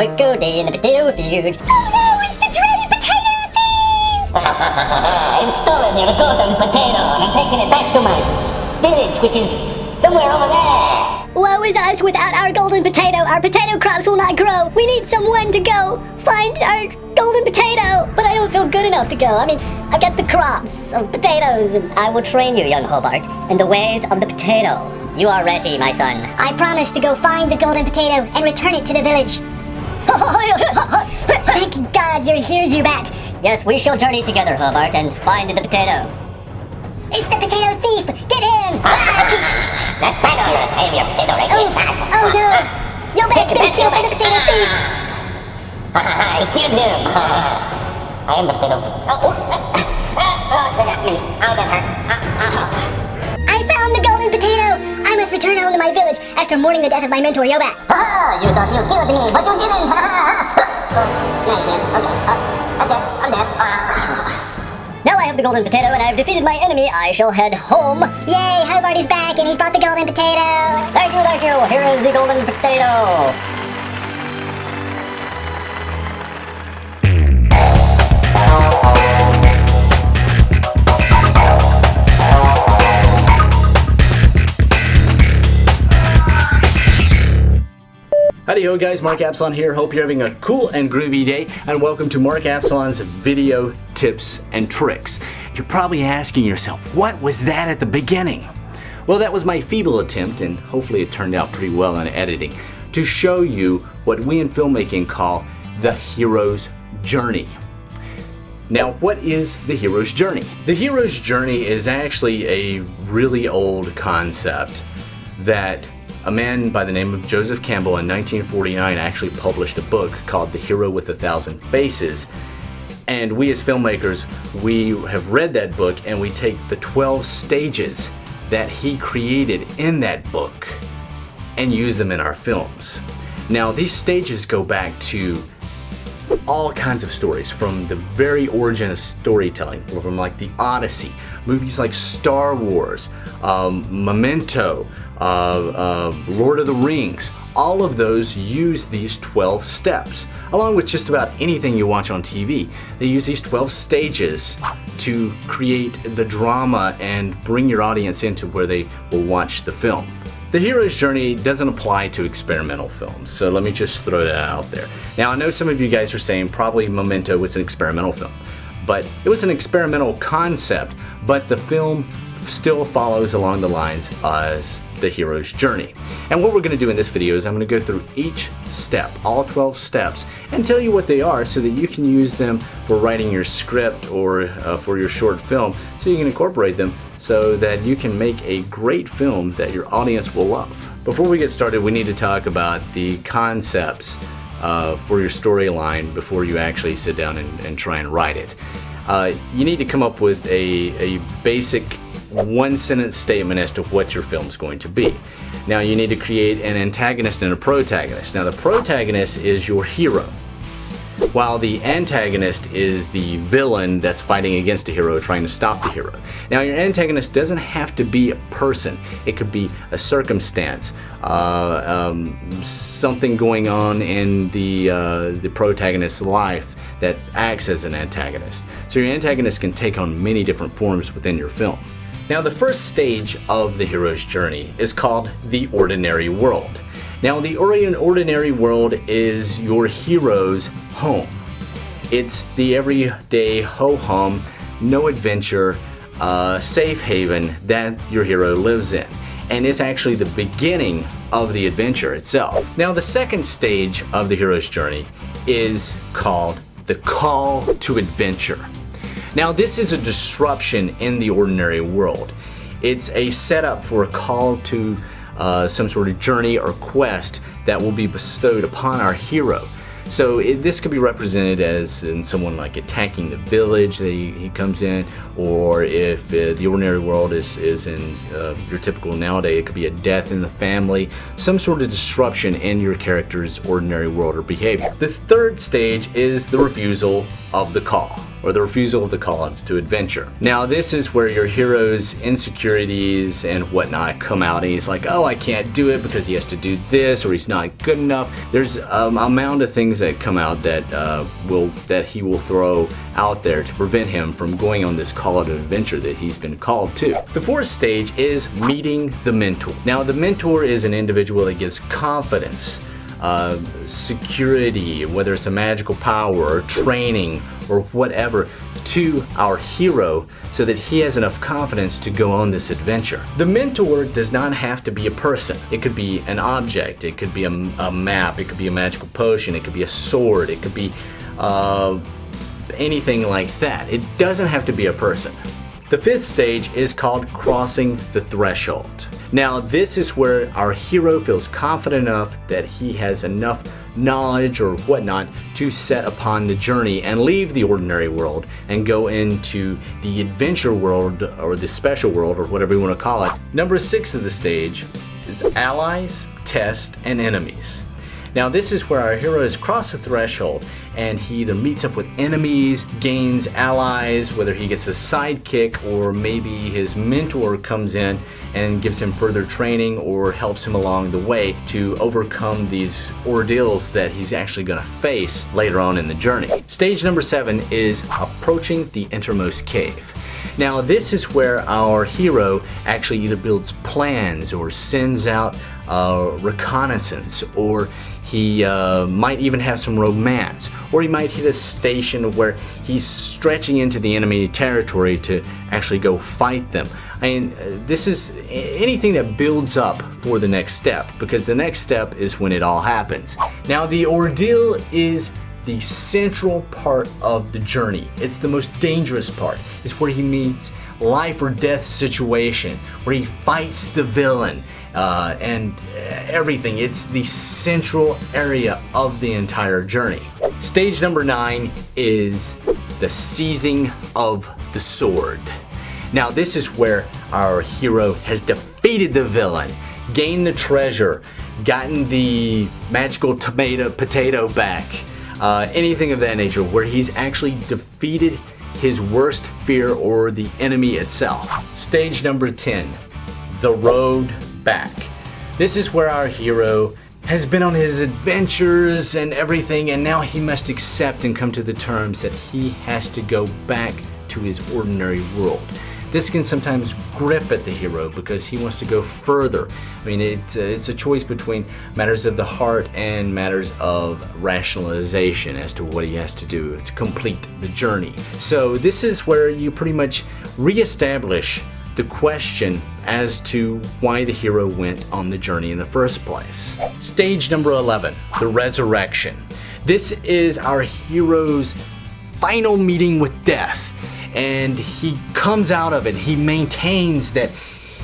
quick Goody in the potato fields. Oh no, it's the dreaded potato thieves! I've stolen your golden potato and I'm taking it back to my village, which is somewhere over there. Woe is us, without our golden potato, our potato crops will not grow. We need someone to go find our golden potato. But I don't feel good enough to go. I mean, I've got the crops of potatoes, and I will train you, young Hobart, in the ways of the potato. You are ready, my son. I promise to go find the golden potato and return it to the village. Thank God you're here, you bat. Yes, we shall journey together, Hobart, and find the potato. It's the potato thief! Get him! That's better. I am your potato right here. Oh no! Yo bat's been killed by the potato thief! I killed him. I am the potato thief. They got me. Oh, that hurt. I found the golden potato! I must return home to my village after mourning the death of my mentor, Yobat. You thought you killed me, but you didn't. No, you didn't. Okay. That's it. I'm dead. Now I have the golden potato and I have defeated my enemy. I shall head home. Yay, Hobart is back and he's brought the golden potato! Thank you, thank you. Here is the golden potato. Howdy-ho guys, Mark Apsolon here. Hope you're having a cool and groovy day, and welcome to Mark Apsolon's video tips and tricks. You're probably asking yourself, what was that at the beginning? Well, that was my feeble attempt, and hopefully it turned out pretty well in editing, to show you what we in filmmaking call the hero's journey. Now, what is the hero's journey? The hero's journey is actually a really old concept that a man by the name of Joseph Campbell in 1949 actually published a book called The Hero with 1,000 Faces. And we as filmmakers, we have read that book and we take the 12 stages that he created in that book and use them in our films. Now, these stages go back to all kinds of stories, from the very origin of storytelling, from like the Odyssey, movies like Star Wars, Memento, Lord of the Rings. All of those use these 12 steps, along with just about anything you watch on TV. They use these 12 stages to create the drama and bring your audience into where they will watch the film. The hero's journey doesn't apply to experimental films, so let me just throw that out there. Now, I know some of you guys are saying probably Memento was an experimental film, but it was an experimental concept, but the film still follows along the lines as the hero's journey. And what we're going to do in this video is I'm going to go through each step, all 12 steps, and tell you what they are so that you can use them for writing your script or for your short film, so you can incorporate them so that you can make a great film that your audience will love. Before we get started, we need to talk about the concepts for your storyline before you actually sit down and try and write it. You need to come up with a basic one-sentence statement as to what your film's going to be. Now, you need to create an antagonist and a protagonist. Now, the protagonist is your hero, while the antagonist is the villain that's fighting against the hero, trying to stop the hero. Now, your antagonist doesn't have to be a person. It could be a circumstance, something going on in the protagonist's life that acts as an antagonist. So your antagonist can take on many different forms within your film. Now, the first stage of the hero's journey is called the ordinary world. Now, the ordinary world is your hero's home. It's the everyday ho-hum, no adventure, safe haven that your hero lives in. And it's actually the beginning of the adventure itself. Now, the second stage of the hero's journey is called the call to adventure. Now, this is a disruption in the ordinary world. It's a setup for a call to some sort of journey or quest that will be bestowed upon our hero. So this could be represented as in someone like attacking the village that he comes in, or if the ordinary world is in your typical nowadays, it could be a death in the family, some sort of disruption in your character's ordinary world or behavior. The third stage is the refusal of the call, or the refusal of the call to adventure. Now this is where your hero's insecurities and whatnot come out, and he's like, oh, I can't do it because he has to do this, or he's not good enough. There's an amount of things that come out that he will throw out there to prevent him from going on this call to adventure that he's been called to. The fourth stage is meeting the mentor. Now the mentor is an individual that gives confidence, security, whether it's a magical power or training or whatever, to our hero so that he has enough confidence to go on this adventure. The mentor does not have to be a person. It could be an object, it could be a map, it could be a magical potion, it could be a sword, it could be anything like that. It doesn't have to be a person. The fifth stage is called crossing the threshold. Now this is where our hero feels confident enough that he has enough knowledge or whatnot to set upon the journey and leave the ordinary world and go into the adventure world or the special world or whatever you want to call it. Number 6 of the stage is allies, tests, and enemies. Now this is where our hero has crossed the threshold and he either meets up with enemies, gains allies, whether he gets a sidekick or maybe his mentor comes in and gives him further training or helps him along the way to overcome these ordeals that he's actually going to face later on in the journey. Stage number 7 is approaching the innermost cave. Now this is where our hero actually either builds plans or sends out reconnaissance, or he might even have some romance, or he might hit a station where he's stretching into the enemy territory to actually go fight them. I mean, this is anything that builds up for the next step, because the next step is when it all happens. Now the ordeal is the central part of the journey. It's the most dangerous part. It's where he meets life or death situation, where he fights the villain and everything. It's the central area of the entire journey. Stage number 9 is the seizing of the sword. Now this is where our hero has defeated the villain, gained the treasure, gotten the magical potato back, anything of that nature, where he's actually defeated his worst fear or the enemy itself. Stage number 10, the road back. This is where our hero has been on his adventures and everything, and now he must accept and come to the terms that he has to go back to his ordinary world. This can sometimes grip at the hero because he wants to go further. I mean, it's a choice between matters of the heart and matters of rationalization as to what he has to do to complete the journey. So this is where you pretty much reestablish the question as to why the hero went on the journey in the first place. Stage number 11, the resurrection. This is our hero's final meeting with death, and he comes out of it. He maintains that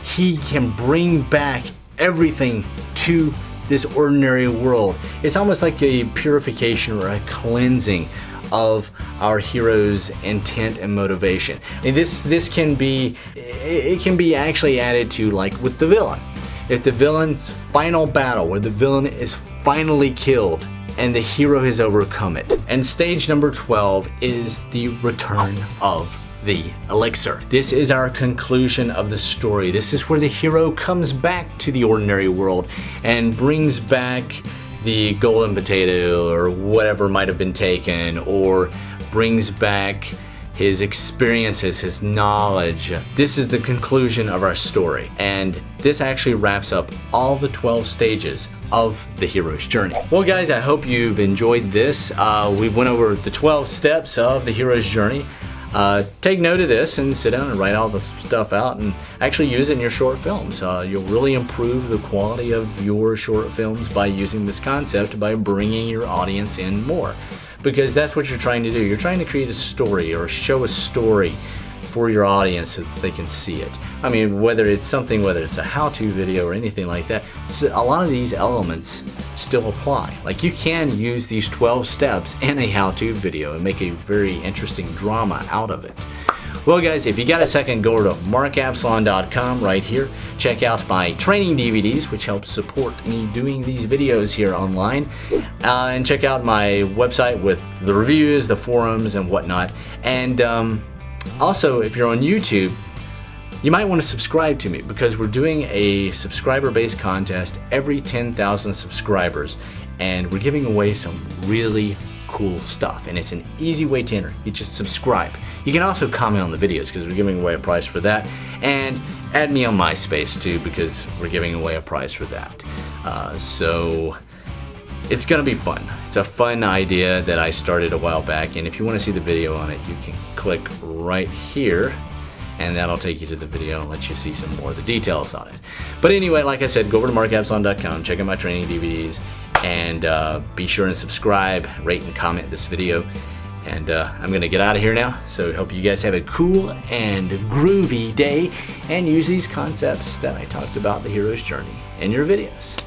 he can bring back everything to this ordinary world. It's almost like a purification or a cleansing of our hero's intent and motivation. And this can be, it can be actually added to, like with the villain. If the villain's final battle where the villain is finally killed and the hero has overcome it. And stage number 12 is the return of the elixir. This is our conclusion of the story. This is where the hero comes back to the ordinary world and brings back the golden potato or whatever might have been taken, or brings back his experiences, his knowledge. This is the conclusion of our story, and this actually wraps up all the 12 stages of the hero's journey. Well guys, I hope you've enjoyed this. We've went over the 12 steps of the hero's journey. Take note of this and sit down and write all the stuff out and actually use it in your short films. You'll really improve the quality of your short films by using this concept, by bringing your audience in more, because that's what you're trying to do. You're trying to create a story or show a story for your audience so that they can see it. I mean, whether it's a how-to video or anything like that, a lot of these elements still apply. Like, you can use these 12 steps in a how-to video and make a very interesting drama out of it. Well guys, if you got a second, go over to markapsolon.com right here. Check out my training DVDs, which helps support me doing these videos here online. And check out my website with the reviews, the forums, and whatnot. And also, if you're on YouTube, you might want to subscribe to me because we're doing a subscriber-based contest every 10,000 subscribers, and we're giving away some really cool stuff, and it's an easy way to enter. You just subscribe. You can also comment on the videos because we're giving away a prize for that, and add me on MySpace too because we're giving away a prize for that. So it's gonna be fun. It's a fun idea that I started a while back, and if you want to see the video on it, you can click right here, and that'll take you to the video and let you see some more of the details on it. But anyway, like I said, go over to markapsolon.com, check out my training DVDs, and be sure and subscribe, rate, and comment this video. And I'm gonna get out of here now, so I hope you guys have a cool and groovy day and use these concepts that I talked about the hero's journey in your videos.